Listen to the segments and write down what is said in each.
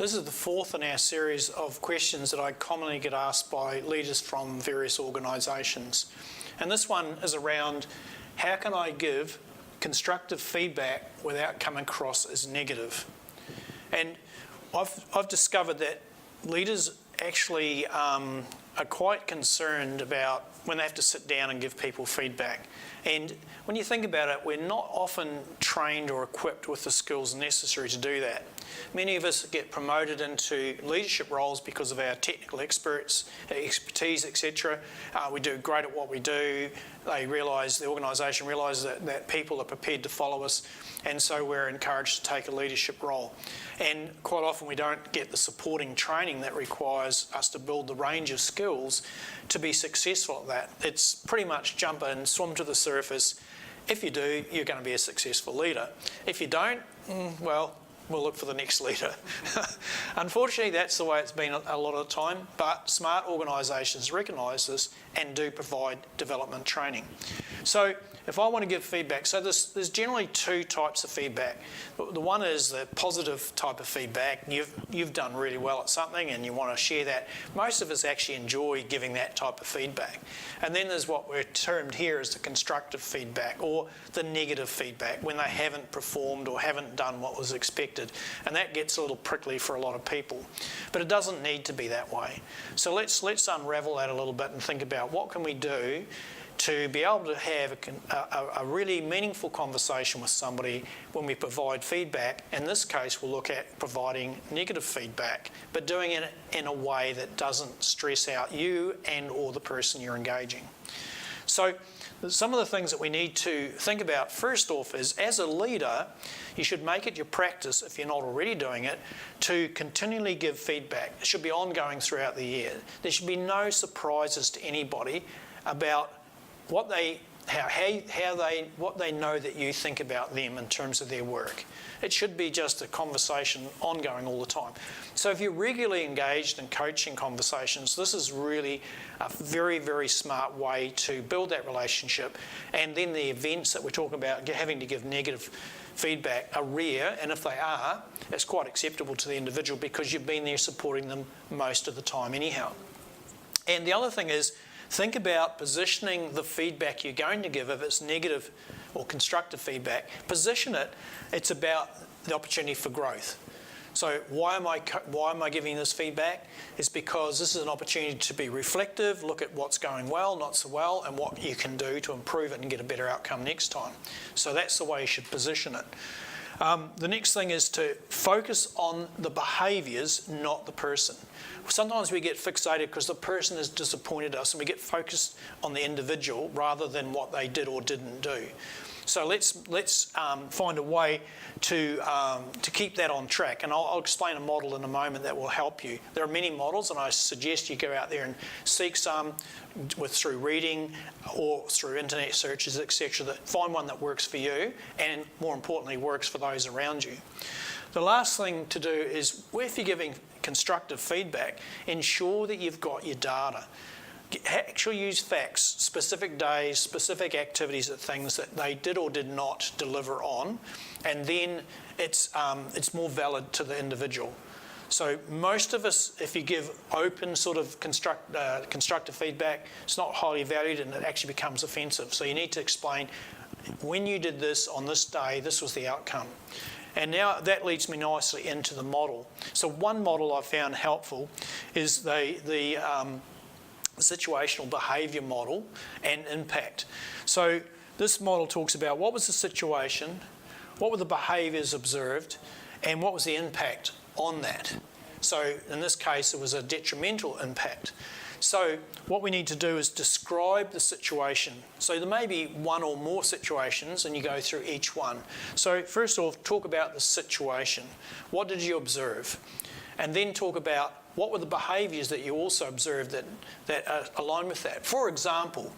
This is the fourth in our series of questions that I commonly get asked by leaders from various organisations. And this one is around how can I give constructive feedback without coming across as negative? And I've discovered that leaders actually are quite concerned about when they have to sit down and give people feedback. And when you think about it, we're not often trained or equipped with the skills necessary to do that. Many of us get promoted into leadership roles because of our technical expertise, etc. We do great at what we do. The organisation realises that people are prepared to follow us, and so we're encouraged to take a leadership role. And quite often we don't get the supporting training that requires us to build the range of skills to be successful at that. It's pretty much jump in, swim to the surface. If you do, you're going to be a successful leader. If you don't, well, we'll look for the next leader. Unfortunately, that's the way it's been a lot of the time, but smart organisations recognise this and do provide development training. So if I want to give feedback, so there's generally two types of feedback. The one is the positive type of feedback. You've done really well at something and you want to share that. Most of us actually enjoy giving that type of feedback. And then there's what we're termed here as the constructive feedback or the negative feedback, when they haven't performed or haven't done what was expected. And that gets a little prickly for a lot of people. But it doesn't need to be that way. So let's unravel that a little bit and think about what can we do to be able to have a really meaningful conversation with somebody when we provide feedback. In this case, we'll look at providing negative feedback, but doing it in a way that doesn't stress out you and or the person you're engaging. So some of the things that we need to think about first off is, as a leader, you should make it your practice, if you're not already doing it, to continually give feedback. It should be ongoing throughout the year. There should be no surprises to anybody about what they know that you think about them in terms of their work. It should be just a conversation ongoing all the time. So if you're regularly engaged in coaching conversations, this is really a very, very smart way to build that relationship. And then the events that we're talking about having to give negative feedback are rare, and if they are, it's quite acceptable to the individual because you've been there supporting them most of the time anyhow. And the other thing is, think about positioning the feedback you're going to give. If it's negative or constructive feedback, position it. It's about the opportunity for growth. So why am I giving this feedback? It's because this is an opportunity to be reflective, look at what's going well, not so well, and what you can do to improve it and get a better outcome next time. So that's the way you should position it. The next thing is to focus on the behaviours, not the person. Sometimes we get fixated because the person has disappointed us and we get focused on the individual rather than what they did or didn't do. So let's find a way to keep that on track. And I'll explain a model in a moment that will help you. There are many models, and I suggest you go out there and seek some through reading or through internet searches, etc. That find one that works for you and, more importantly, works for those around you. The last thing to do is, if you're giving constructive feedback, ensure that you've got your data. Actually use facts, specific days, specific activities, things that they did or did not deliver on, and then it's more valid to the individual. So most of us, if you give open sort of constructive feedback, it's not highly valued and it actually becomes offensive. So you need to explain, when you did this on this day, this was the outcome. And now that leads me nicely into the model. So one model I found helpful is the situational behaviour model and impact. So this model talks about what was the situation, what were the behaviours observed, and what was the impact on that. So in this case, it was a detrimental impact. So what we need to do is describe the situation. So there may be one or more situations and you go through each one. So first off, talk about the situation. What did you observe? And then talk about what were the behaviours that you also observed that align with that. For example,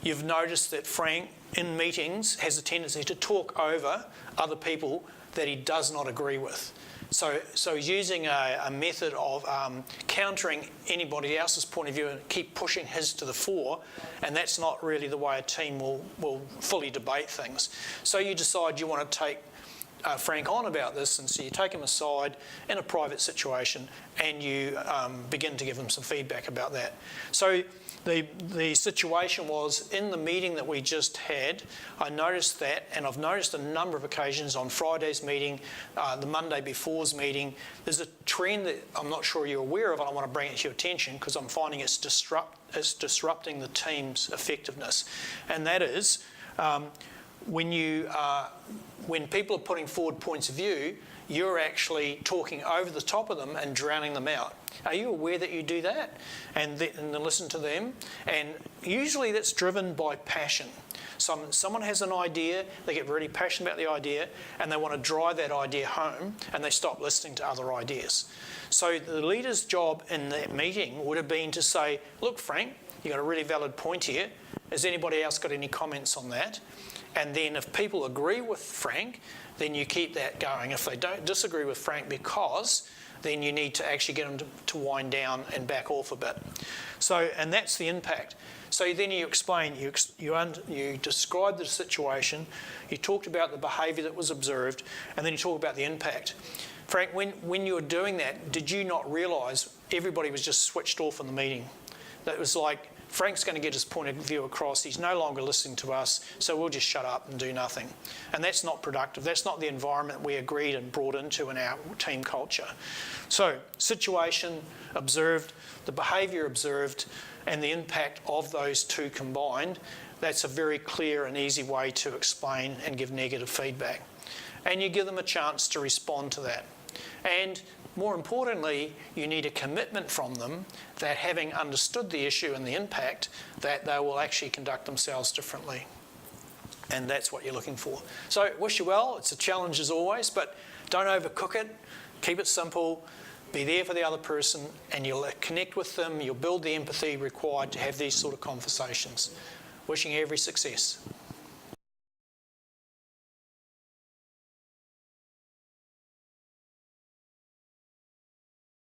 you've noticed that Frank in meetings has a tendency to talk over other people that he does not agree with. So he's using a method of countering anybody else's point of view and keep pushing his to the fore, and that's not really the way a team will fully debate things. So you decide you want to take Frank on about this, and so you take him aside in a private situation and you begin to give him some feedback about that. So the situation was, in the meeting that we just had, I noticed that, and I've noticed a number of occasions on Friday's meeting, the Monday before's meeting, there's a trend that I'm not sure you're aware of, and I want to bring it to your attention because I'm finding it's disrupting the team's effectiveness. And that is, when people are putting forward points of view, you're actually talking over the top of them and drowning them out. Are you aware that you do that? And then listen to them. And usually that's driven by passion. Someone has an idea, they get really passionate about the idea, and they want to drive that idea home, and they stop listening to other ideas. So the leader's job in that meeting would have been to say, look, Frank, you've got a really valid point here. Has anybody else got any comments on that? And then if people agree with Frank, then you keep that going. If they don't disagree with Frank then you need to actually get them to wind down and back off a bit. So, and that's the impact. So then you explain, you describe the situation, you talked about the behaviour that was observed, and then you talk about the impact. Frank, when you were doing that, did you not realise everybody was just switched off in the meeting? That was like, Frank's going to get his point of view across, he's no longer listening to us, so we'll just shut up and do nothing. And that's not productive. That's not the environment we agreed and brought into in our team culture. So, situation observed, the behaviour observed, and the impact of those two combined, that's a very clear and easy way to explain and give negative feedback. And you give them a chance to respond to that. And more importantly, you need a commitment from them that, having understood the issue and the impact, that they will actually conduct themselves differently. And that's what you're looking for. So wish you well. It's a challenge as always, but don't overcook it. Keep it simple. Be there for the other person, and you'll connect with them. You'll build the empathy required to have these sort of conversations. Wishing you every success.